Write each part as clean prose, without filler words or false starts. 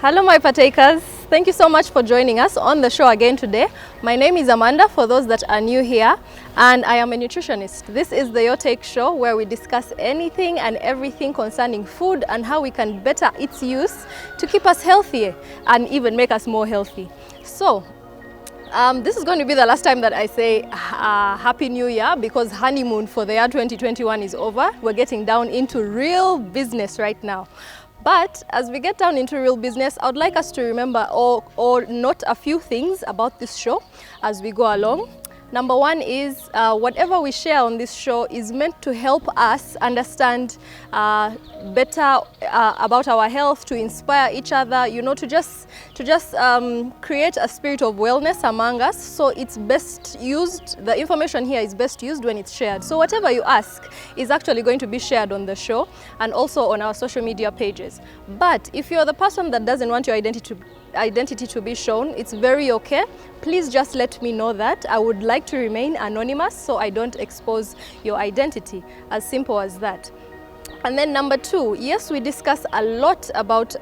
Hello my partakers, thank you so much for joining us on the show again today. My name is Amanda for those that are new here, and I am a nutritionist. This is the Your Take show where we discuss anything and everything concerning food and how we can better its use to keep us healthy and even make us more healthy. So this is going to be the last time that I say Happy New Year, because honeymoon for the year 2021 is over. We're getting down into real business right now. But as we get down into real business, I would like us to remember or note a few things about this show as we go along. Number one is whatever we share on this show is meant to help us understand better about our health, to inspire each other, you know, to just create a spirit of wellness among us. So it's best used, the information here is best used when it's shared. So whatever you ask is actually going to be shared on the show and also on our social media pages. But if you're the person that doesn't want your identity to be shown, it's very okay. Please just let me know that. I would like to remain anonymous so I don't expose your identity. As simple as that. And then number two, yes, we discuss a lot about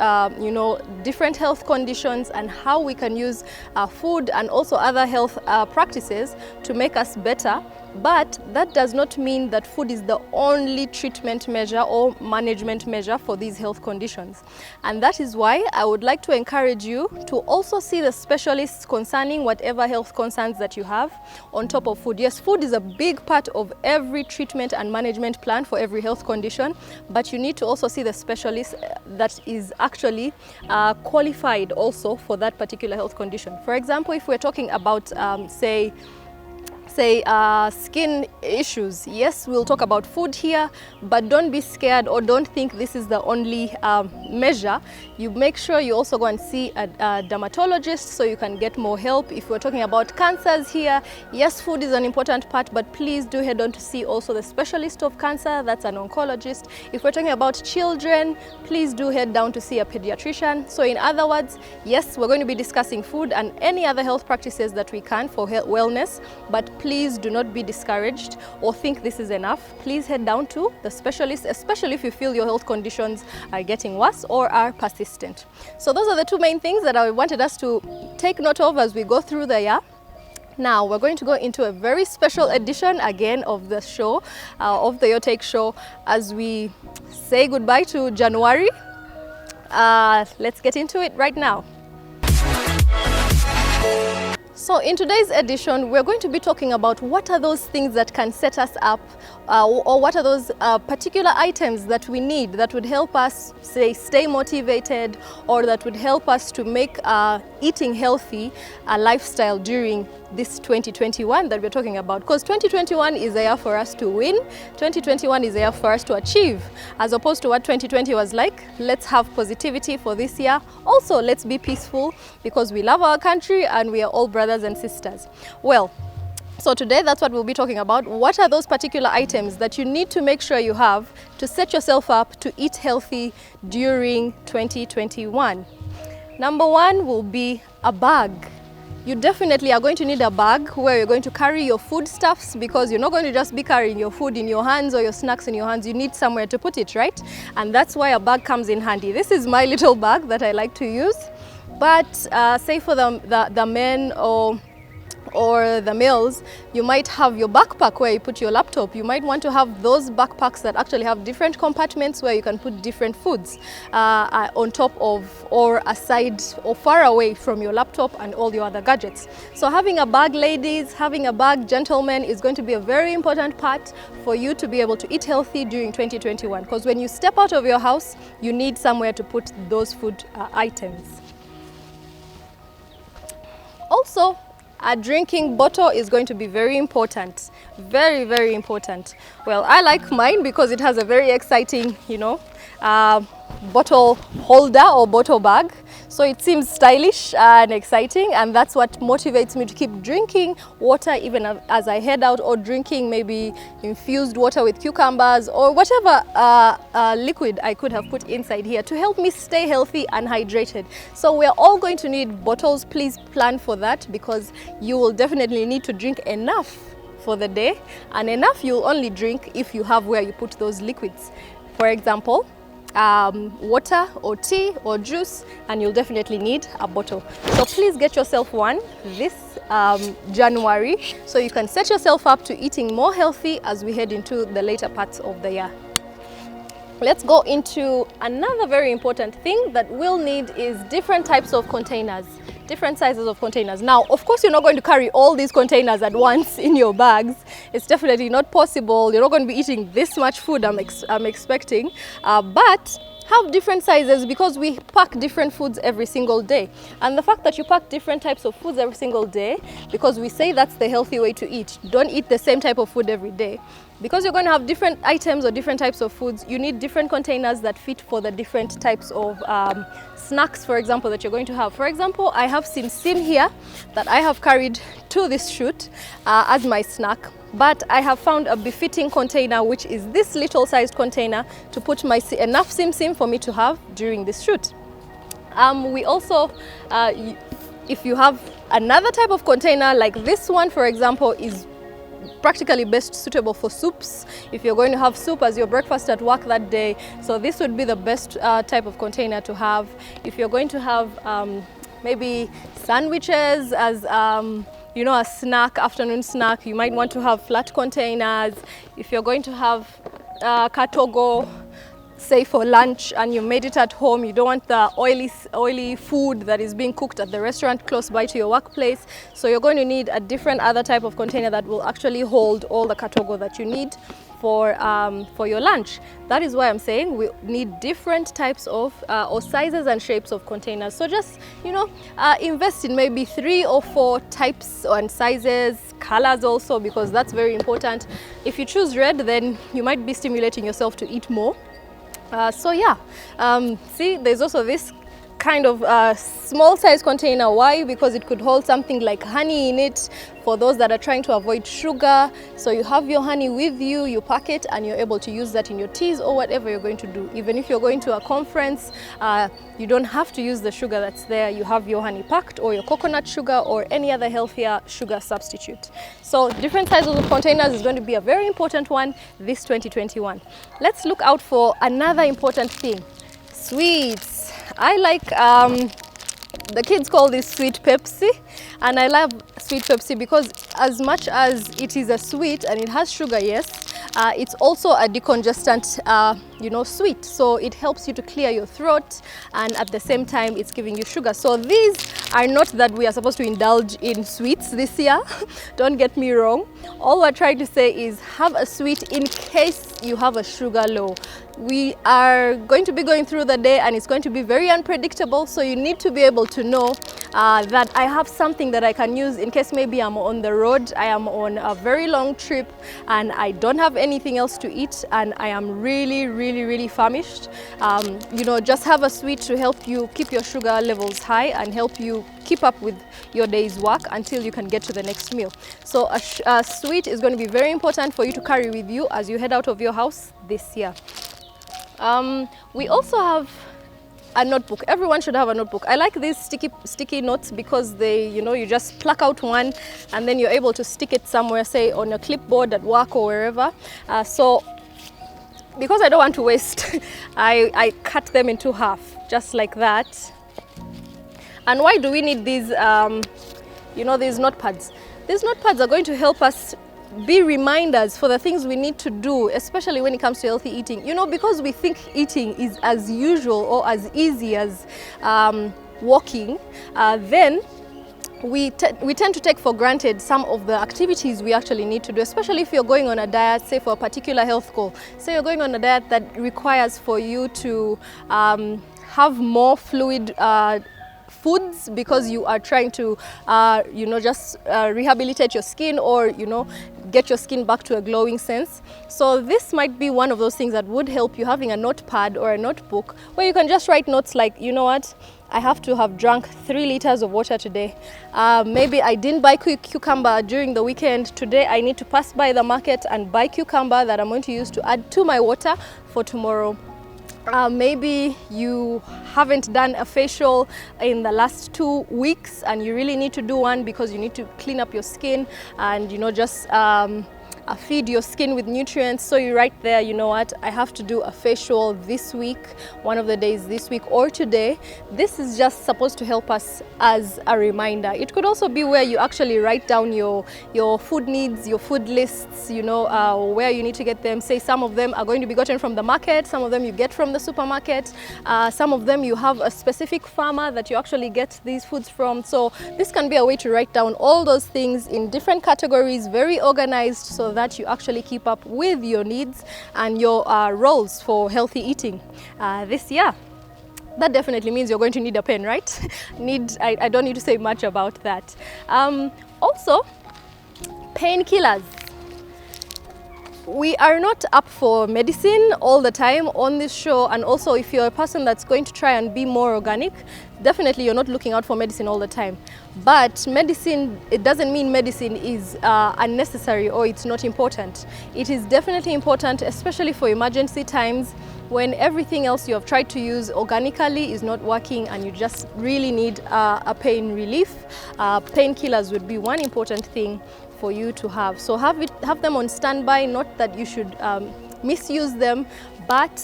different health conditions and how we can use food and also other health practices to make us better. But that does not mean that food is the only treatment measure or management measure for these health conditions. And that is why I would like to encourage you to also see the specialists concerning whatever health concerns that you have on top of food. Yes, food is a big part of every treatment and management plan for every health condition, but you need to also see the specialist that is actually qualified also for that particular health condition. For example, if we're talking about say skin issues, yes, we'll talk about food here, but don't be scared or don't think this is the only measure. You make sure you also go and see a dermatologist so you can get more help. If we're talking about cancers here, yes, food is an important part, but please do head on to see also the specialist of cancer, that's an oncologist. If we're talking about children, please do head down to see a pediatrician. So in other words, yes, we're going to be discussing food and any other health practices that we can for wellness, but please do not be discouraged or think this is enough. Please head down to the specialist, especially if you feel your health conditions are getting worse or are persistent. So those are the two main things that I wanted us to take note of as we go through the year. Now we're going to go into a very special edition again of the show, of the Your Take show, as we say goodbye to January. Let's get into it right now. So in today's edition, we're going to be talking about what are those things that can set us up or what are those particular items that we need that would help us, say, stay motivated, or that would help us to make eating healthy a lifestyle during this 2021 that we're talking about. Because 2021 is a year for us to win. 2021 is a year for us to achieve, as opposed to what 2020 was like. Let's have positivity for this year. Also, let's be peaceful because we love our country and we are all brothers and sisters. Well, so today that's what we'll be talking about. What are those particular items that you need to make sure you have to set yourself up to eat healthy during 2021? Number one will be a bag. You definitely are going to need a bag where you're going to carry your foodstuffs, because you're not going to just be carrying your food in your hands or your snacks in your hands. You need somewhere to put it, right? And that's why a bag comes in handy. This is my little bag that I like to use. But say for the men or the males, you might have your backpack where you put your laptop. You might want to have those backpacks that actually have different compartments where you can put different foods on top of or aside or far away from your laptop and all your other gadgets. So having a bag, ladies, having a bag, gentlemen, is going to be a very important part for you to be able to eat healthy during 2021. Because when you step out of your house, you need somewhere to put those food items. Also, a drinking bottle is going to be very important. Very, very important. Well, I like mine because it has a very exciting, bottle holder or bottle bag. So it seems stylish and exciting, and that's what motivates me to keep drinking water even as I head out, or drinking maybe infused water with cucumbers or whatever liquid I could have put inside here to help me stay healthy and hydrated. So we're all going to need bottles. Please plan for that, because you will definitely need to drink enough for the day, and enough you'll only drink if you have where you put those liquids. For example, water or tea or juice, and you'll definitely need a bottle. So please get yourself one this January, so you can set yourself up to eating more healthy as we head into the later parts of the year. Let's go into another very important thing that we'll need is different types of containers, different sizes of containers. Now, of course, you're not going to carry all these containers at once in your bags. It's definitely not possible. You're not going to be eating this much food, I'm expecting, but have different sizes because we pack different foods every single day. And the fact that you pack different types of foods every single day, because we say that's the healthy way to eat. Don't eat the same type of food every day. Because you're going to have different items or different types of foods, you need different containers that fit for the different types of snacks, for example, that you're going to have. For example, I have sim here that I have carried to this shoot as my snack. But I have found a befitting container, which is this little sized container to put my enough sim for me to have during this shoot. We also, if you have another type of container like this one, for example, is practically best suitable for soups if you're going to have soup as your breakfast at work that day. So this would be the best type of container to have. If you're going to have maybe sandwiches as you know, a snack, afternoon snack, you might want to have flat containers. If you're going to have katogo, say for lunch, and you made it at home, you don't want the oily food that is being cooked at the restaurant close by to your workplace. So you're going to need a different other type of container that will actually hold all the katogo that you need for your lunch. That is why I'm saying we need different types of or sizes and shapes of containers. So just, you know, invest in maybe 3 or 4 types and sizes, colors also, because that's very important. If you choose red, then you might be stimulating yourself to eat more. So yeah, see, there's also this kind of small size container. Why? Because it could hold something like honey in it for those that are trying to avoid sugar. So you have your honey with you, you pack it, and you're able to use that in your teas or whatever you're going to do. Even if you're going to a conference, you don't have to use the sugar that's there. You have your honey packed, or your coconut sugar, or any other healthier sugar substitute. So different sizes of containers is going to be a very important one this 2021. Let's look out for another important thing: sweets. I like, the kids call this sweet Pepsi, and I love sweet Pepsi because as much as it is a sweet and it has sugar, yes, it's also a decongestant, you know, sweet. So it helps you to clear your throat, and at the same time it's giving you sugar. So these are not that we are supposed to indulge in sweets this year. Don't get me wrong. All we're trying to say is have a sweet in case you have a sugar low. We are going to be going through the day and it's going to be very unpredictable, so you need to be able to know that I have something that I can use in case maybe I'm on the road, I am on a very long trip and I don't have anything else to eat and I am really famished. You know, just have a sweet to help you keep your sugar levels high and help you keep up with your day's work until you can get to the next meal. So a sweet is going to be very important for you to carry with you as you head out of your house this year. We also have a notebook. Everyone should have a notebook. I like these sticky notes because they, you know, you just pluck out one and then you're able to stick it somewhere, say on a clipboard at work or wherever. So because I don't want to waste, I cut them into half, just like that. And why do we need these, you know, these notepads? These notepads are going to help us be reminders for the things we need to do, especially when it comes to healthy eating. You know, because we think eating is as usual or as easy as walking, then we tend to take for granted some of the activities we actually need to do, especially if you're going on a diet, say for a particular health goal. Say you're going on a diet that requires for you to have more fluid foods because you are trying to, you know, just rehabilitate your skin or, you know, get your skin back to a glowing sense. So this might be one of those things that would help you, having a notepad or a notebook where you can just write notes like, you know what, I have to have drunk 3 liters of water today. Maybe I didn't buy cucumber during the weekend. Today I need to pass by the market and buy cucumber that I'm going to use to add to my water for tomorrow. Maybe you haven't done a facial in the last 2 weeks and you really need to do one because you need to clean up your skin and, you know, just feed your skin with nutrients. So you write there, you know what, I have to do a facial this week, one of the days this week or today. This is just supposed to help us as a reminder. It could also be where you actually write down your food needs, your food lists, you know, where you need to get them. Say some of them are going to be gotten from the market, some of them you get from the supermarket, some of them you have a specific farmer that you actually get these foods from. So this can be a way to write down all those things in different categories, very organized, so that you actually keep up with your needs and your roles for healthy eating this year. That definitely means you're going to need a pen, right? I don't need to say much about that. Also, painkillers. We are not up for medicine all the time on this show, and also if you're a person that's going to try and be more organic, definitely you're not looking out for medicine all the time. But medicine, it doesn't mean medicine is unnecessary or it's not important. It is definitely important, especially for emergency times when everything else you have tried to use organically is not working and you just really need a pain relief. Painkillers would be one important thing for you to have. So have them on standby, not that you should misuse them, but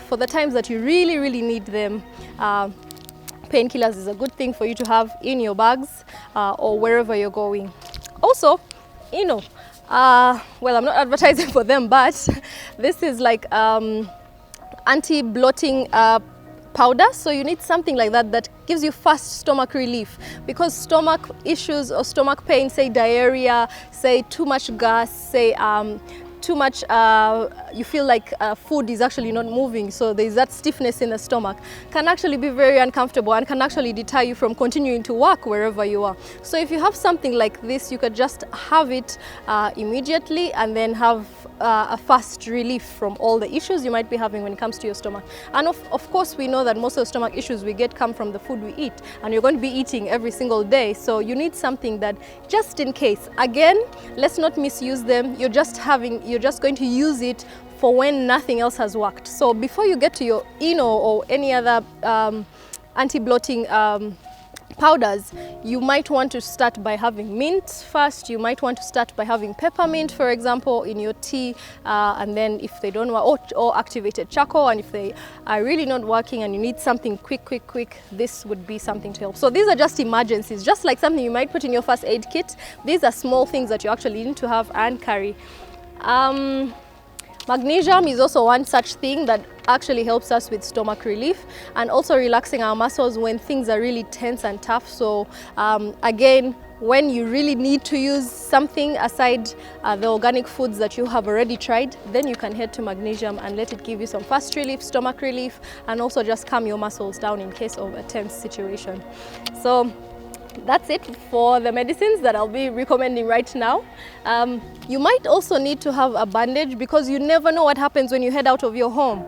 for the times that you really need them, painkillers is a good thing for you to have in your bags or wherever you're going. Also, you know, well, I'm not advertising for them, but this is like anti-bloating powder, so you need something like that that gives you fast stomach relief, because stomach issues or stomach pain, say diarrhea, say too much gas, say too much, you feel like food is actually not moving, so there's that stiffness in the stomach, can actually be very uncomfortable and can actually deter you from continuing to work wherever you are. So if you have something like this, you could just have it immediately and then have a fast relief from all the issues you might be having when it comes to your stomach. And of course, we know that most of the stomach issues we get come from the food we eat, and you're going to be eating every single day, so you need something that, just in case, again, let's not misuse them. You're just going to use it for when nothing else has worked. So before you get to your Eno or any other anti-bloating powders, you might want to start by having mint first. You might want to start by having peppermint, for example, in your tea, and then if they don't work, or activated charcoal, and if they are really not working and you need something quick, this would be something to help. So these are just emergencies, just like something you might put in your first aid kit. These are small things that you actually need to have and carry. Magnesium is also one such thing that actually helps us with stomach relief and also relaxing our muscles when things are really tense and tough. So again, when you really need to use something aside the organic foods that you have already tried, then you can head to magnesium and let it give you some fast relief, stomach relief, and also just calm your muscles down in case of a tense situation. So that's it for the medicines that I'll be recommending right now. You might also need to have a bandage, because you never know what happens when you head out of your home.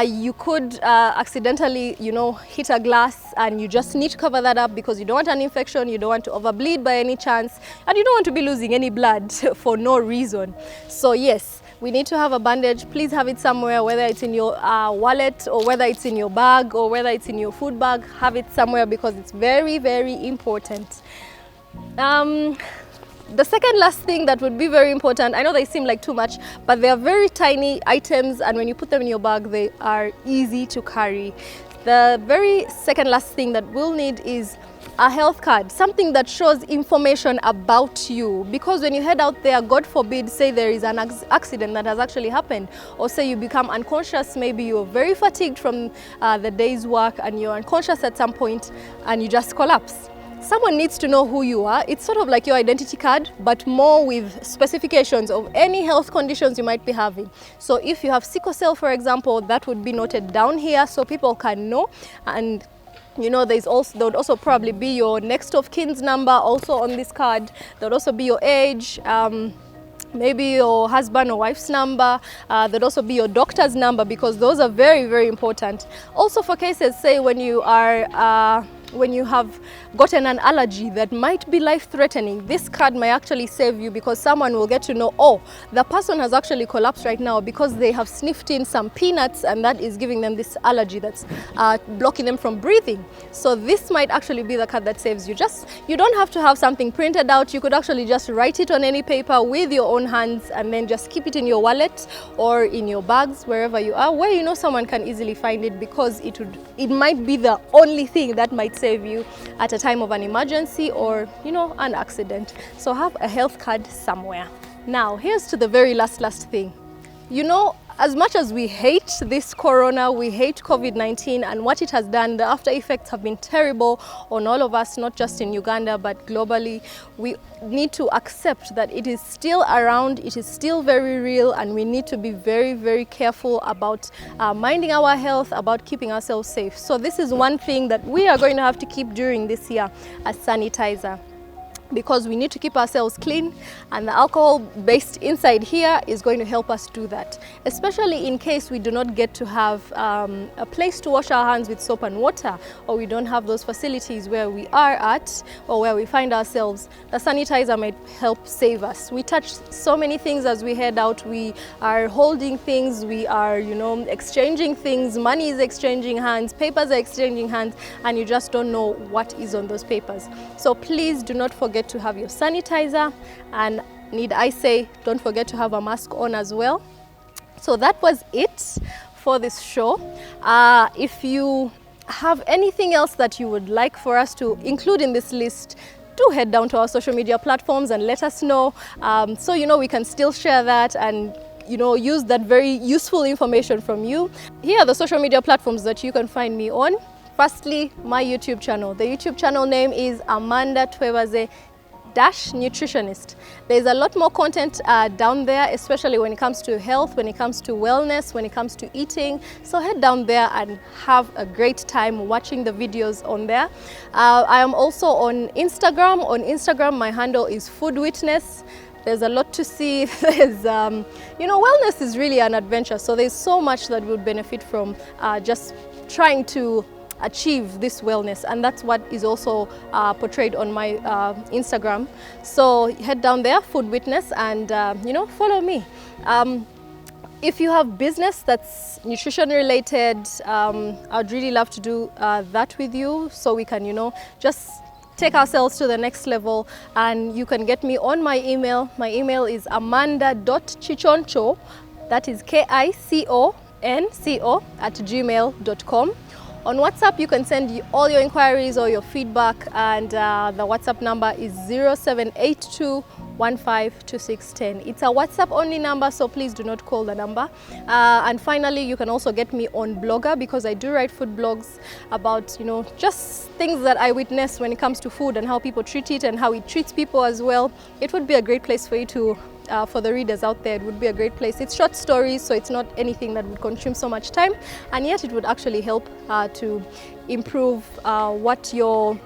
You could accidentally, you know, hit a glass, and you just need to cover that up because you don't want an infection, you don't want to overbleed by any chance, and you don't want to be losing any blood for no reason. So yes, we need to have a bandage. Please have it somewhere, whether it's in your wallet, or whether it's in your bag, or whether it's in your food bag. Have it somewhere because it's very important. The second last thing that would be very important, I know they seem like too much, but they are very tiny items, and when you put them in your bag, they are easy to carry. The very second last thing that we'll need is a health card, something that shows information about you, because when you head out there, God forbid, say there is an accident that has actually happened, or say you become unconscious, maybe you're very fatigued from the day's work and you're unconscious at some point and you just collapse. Someone needs to know who you are. It's sort of like your identity card, but more with specifications of any health conditions you might be having. So if you have sickle cell, for example, that would be noted down here so people can know. And you know, there would also probably be your next of kin's number also on this card. There would also be your age, maybe your husband or wife's number. There'd also be your doctor's number, because those are very important. Also for cases, say when you are when you have gotten an allergy that might be life-threatening, this card might actually save you, because someone will get to know, oh, the person has actually collapsed right now because they have sniffed in some peanuts and that is giving them this allergy that's blocking them from breathing. So this might actually be the card that saves you. You don't have to have something printed out. You could actually just write it on any paper with your own hands and then just keep it in your wallet or in your bags, wherever you are, where you know someone can easily find it, because it might be the only thing that might save you at a time of an emergency or, you know, an accident. So have a health card somewhere. Now, here's to the very last thing. You know, as much as we hate this corona, we hate COVID-19 and what it has done, the after effects have been terrible on all of us, not just in Uganda, but globally. We need to accept that it is still around, it is still very real, and we need to be very, very careful about minding our health, about keeping ourselves safe. So this is one thing that we are going to have to keep during this year, a sanitizer, because we need to keep ourselves clean, and the alcohol based inside here is going to help us do that, especially in case we do not get to have a place to wash our hands with soap and water, or we don't have those facilities where we are at or where we find ourselves. The sanitizer might help save us. We touch so many things as we head out. We are holding things, we are, you know, exchanging things, money is exchanging hands, papers are exchanging hands, and you just don't know what is on those papers. So please do not forget to have your sanitizer, and need I say, don't forget to have a mask on as well. So that was it for this show. If you have anything else that you would like for us to include in this list, do head down to our social media platforms and let us know, so you know we can still share that and, you know, use that very useful information from you. Here are the social media platforms that you can find me on. Firstly, my YouTube channel. The YouTube channel name is Amanda Twebaze Nutritionist. There's a lot more content down there, especially when it comes to health, when it comes to wellness, when it comes to eating. So head down there and have a great time watching the videos on there. I am also on Instagram. On Instagram, my handle is Food Witness. There's a lot to see. There's, you know, wellness is really an adventure. So there's so much that we would benefit from just trying to achieve this wellness, and that's what is also portrayed on my Instagram. So head down there, Food Witness, and you know, follow me. If you have business that's nutrition related, I'd really love to do that with you, so we can, you know, just take ourselves to the next level. And you can get me on my email. My email is amanda.chichoncho, that is KICONCO@gmail.com. On WhatsApp, you can send all your inquiries or your feedback, and the WhatsApp number is 0782152610. It's a WhatsApp only number, so please do not call the number. And finally, you can also get me on Blogger, because I do write food blogs about, you know, just things that I witness when it comes to food and how people treat it and how it treats people as well. It would be a great place for you to for the readers out there. It would be a great place. It's short stories, so it's not anything that would consume so much time, and yet it would actually help to improve what your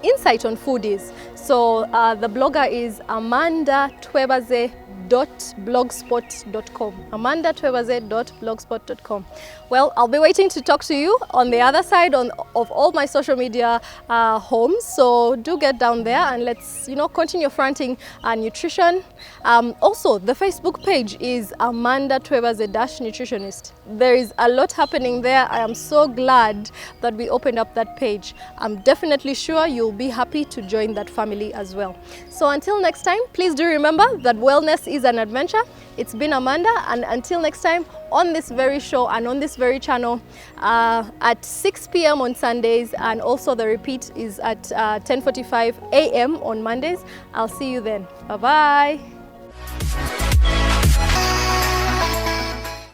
insight on food is. So the blogger is amandatwebaze.blogspot.com. amandatwebaze.blogspot.com. Well, I'll be waiting to talk to you on the other side of all my social media homes. So do get down there and let's, you know, continue fronting nutrition. Also, the Facebook page is Amanda Twebaze Nutritionist. There is a lot happening there. I am so glad that we opened up that page. I'm definitely sure you'll be happy to join that family as well. So until next time, please do remember that wellness is an adventure. It's been Amanda, and until next time on this very show and on this very channel at 6 p.m. on Sundays, and also the repeat is at 10:45 a.m. on Mondays. I'll see you then. Bye-bye.